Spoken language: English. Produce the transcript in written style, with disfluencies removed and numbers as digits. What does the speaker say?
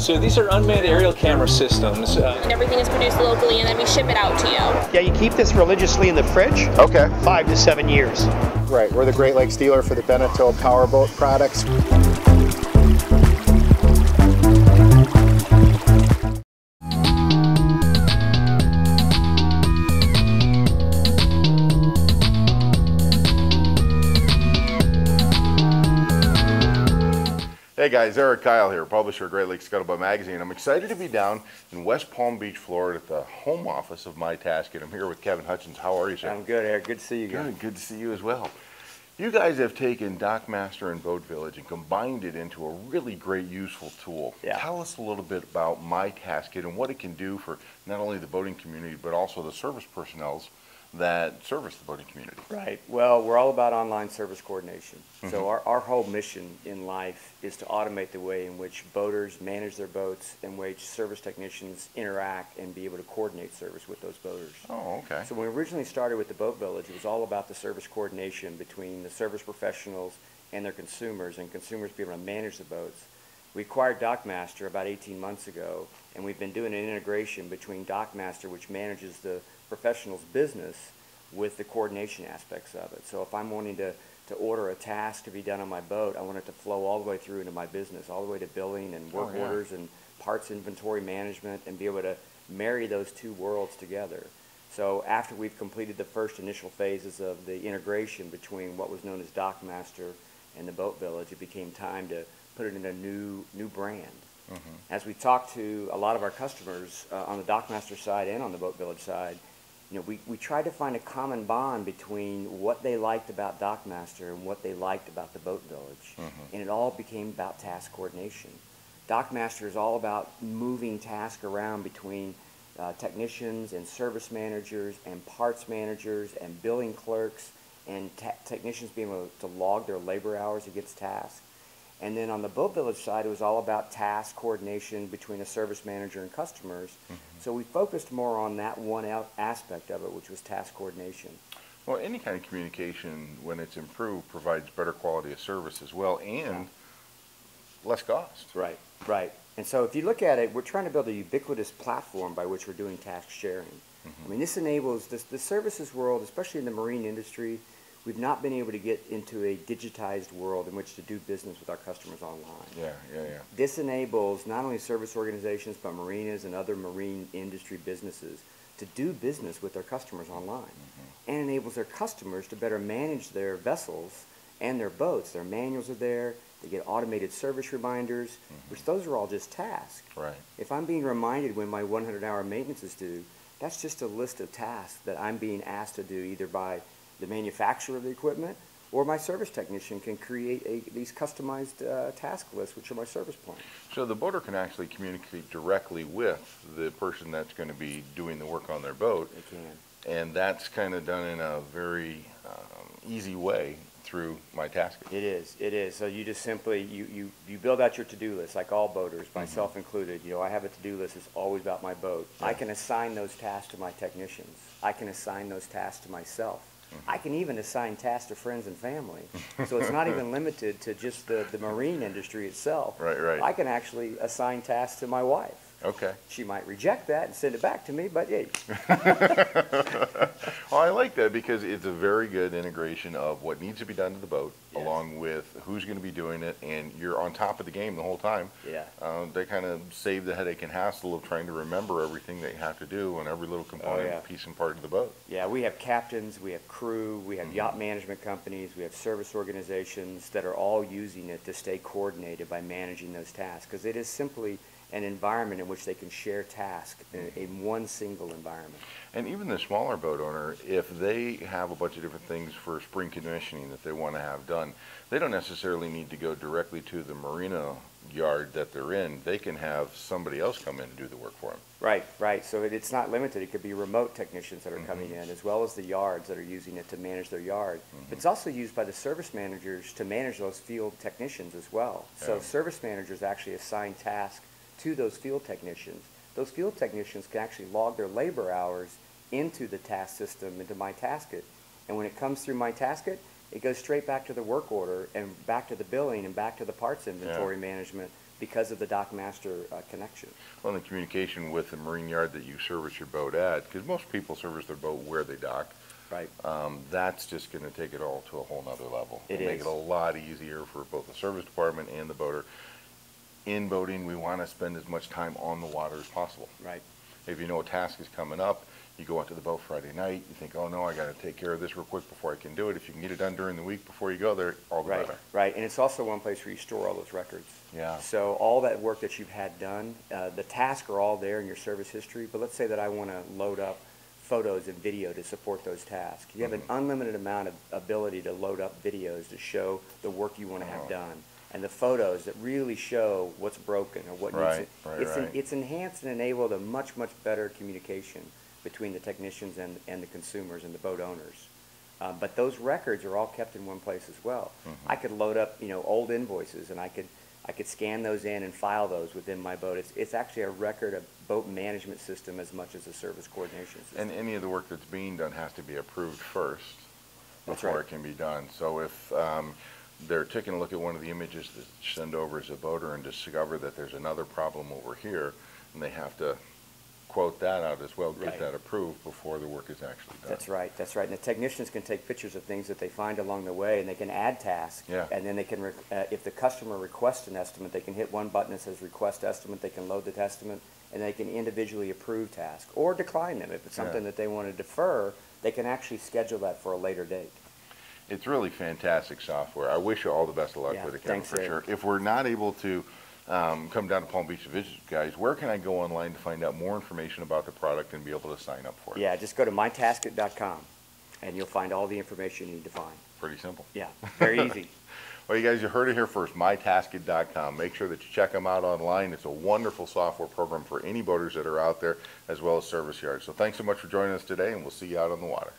So these are unmanned aerial camera systems. And everything is produced locally, and then we ship it out to you. Yeah, you keep this religiously in the fridge. Okay. 5 to 7 years. Right, we're the Great Lakes dealer for the Beneteau powerboat products. Hey guys, Eric Kyle here, publisher of Great Lakes Scuttlebutt magazine. I'm excited to be down in West Palm Beach, Florida at the home office of Mytaskit. I'm here with Kevin Hutchinson. How are you, sir? I'm good, Eric. Good to see you again. Good to see you as well. You guys have taken Dockmaster and Boat Village and combined it into a really great, useful tool. Yeah. Tell us a little bit about Mytaskit and what it can do for not only the boating community, but also the service personnel that service the boating community. Right. Well, we're all about online service coordination. So our whole mission in life is to automate the way in which boaters manage their boats and which service technicians interact and be able to coordinate service with those boaters. Oh, okay. So when we originally started with the Boat Village, it was all about the service coordination between the service professionals and their consumers, and consumers be able to manage the boats. We acquired Dockmaster about 18 months ago, and we've been doing an integration between Dockmaster, which manages the professional's business, with the coordination aspects of it. So if I'm wanting to order a task to be done on my boat, I want it to flow all the way through into my business, all the way to billing and work orders and parts inventory management, and be able to marry those two worlds together. So after we've completed the first initial phases of the integration between what was known as Dockmaster and the Boat Village, it became time to put it in a new brand. As we talked to a lot of our customers on the Dockmaster side and on the Boat Village side, you know, we tried to find a common bond between what they liked about Dockmaster and what they liked about the Boat Village, and it all became about task coordination. Dockmaster is all about moving tasks around between technicians and service managers and parts managers and billing clerks, and technicians being able to log their labor hours against tasks. And then on the Boat Village side, it was all about task coordination between a service manager and customers. So we focused more on that one aspect of it, which was task coordination. Well, any kind of communication, when it's improved, provides better quality of service as well, and less cost. Right, right. And so if you look at it, we're trying to build a ubiquitous platform by which we're doing task sharing. I mean, this enables the services world, especially in the marine industry. We've not been able to get into a digitized world in which to do business with our customers online. This enables not only service organizations, but marinas and other marine industry businesses to do business with their customers online, and enables their customers to better manage their vessels and their boats. Their manuals are there. They get automated service reminders, which those are all just tasks. Right. If I'm being reminded when my 100-hour maintenance is due, that's just a list of tasks that I'm being asked to do either by the manufacturer of the equipment, or my service technician can create these customized task lists, which are my service plans. So the boater can actually communicate directly with the person that's going to be doing the work on their boat. They can. And that's kind of done in a very easy way through Mytaskit. It is, it is. So you just simply, you build out your to-do list, like all boaters, myself included. You know, I have a to-do list that's always about my boat. I can assign those tasks to my technicians. I can assign those tasks to myself. I can even assign tasks to friends and family. So it's not even limited to just the marine industry itself. Right. I can actually assign tasks to my wife. Okay. She might reject that and send it back to me, but hey. Well, I like that because it's a very good integration of what needs to be done to the boat, along with who's going to be doing it, and you're on top of the game the whole time. Yeah. They kind of save the headache and hassle of trying to remember everything they have to do on every little component, piece and part of the boat. Yeah, we have captains, we have crew, we have yacht management companies, we have service organizations that are all using it to stay coordinated by managing those tasks, because it is simply an environment in which they can share tasks in one single environment. And even the smaller boat owner, if they have a bunch of different things for spring conditioning that they want to have done, they don't necessarily need to go directly to the marina yard that they're in. They can have somebody else come in and do the work for them. Right. So it's not limited. It could be remote technicians that are coming in, as well as the yards that are using it to manage their yard. But it's also used by the service managers to manage those field technicians as well. So service managers actually assign tasks to those field technicians. Those field technicians can actually log their labor hours into the task system, into Mytaskit. And when it comes through Mytaskit, it goes straight back to the work order and back to the billing and back to the parts inventory management because of the DockMaster connection. Well, the communication with the marine yard that you service your boat at, because most people service their boat where they dock. Right. That's just going to take it all to a whole nother level. It Make is. it a lot easier for both the service department and the boater. In boating, we want to spend as much time on the water as possible. Right. If you know a task is coming up, you go out to the boat Friday night, you think, oh no, I got to take care of this real quick before I can do it. If you can get it done during the week before you go there, all the Right, better. right, and it's also one place where you store all those records. Yeah. So all that work that you've had done, the tasks are all there in your service history, but let's say that I want to load up photos and video to support those tasks. You have an unlimited amount of ability to load up videos to show the work you want to have done, and the photos that really show what's broken or what needs it. It's enhanced and enabled a much, much better communication between the technicians and the consumers and the boat owners. But those records are all kept in one place as well. I could load up, old invoices, and I could scan those in and file those within my boat. It's actually a record of boat management system as much as a service coordination system. And any of the work that's being done has to be approved first That's before right. it can be done. So if they're taking a look at one of the images that you send over as a boater and discover that there's another problem over here, and they have to quote that out as well, get Right. that approved before the work is actually done. That's right, that's right. And the technicians can take pictures of things that they find along the way, and they can add tasks. Yeah. And then they can, if the customer requests an estimate, they can hit one button that says request estimate, they can load the estimate, and they can individually approve tasks or decline them. If it's something that they want to defer, they can actually schedule that for a later date. It's really fantastic software. I wish you all the best of luck Yeah, with it, Kevin, thanks, for sure. Erik. If we're not able to come down to Palm Beach to visit you guys, where can I go online to find out more information about the product and be able to sign up for it? Yeah, just go to mytaskit.com, and you'll find all the information you need to find. Pretty simple. Yeah, very easy. Well, you guys, you heard it here first, mytaskit.com. Make sure that you check them out online. It's a wonderful software program for any boaters that are out there, as well as service yards. So thanks so much for joining us today, and we'll see you out on the water.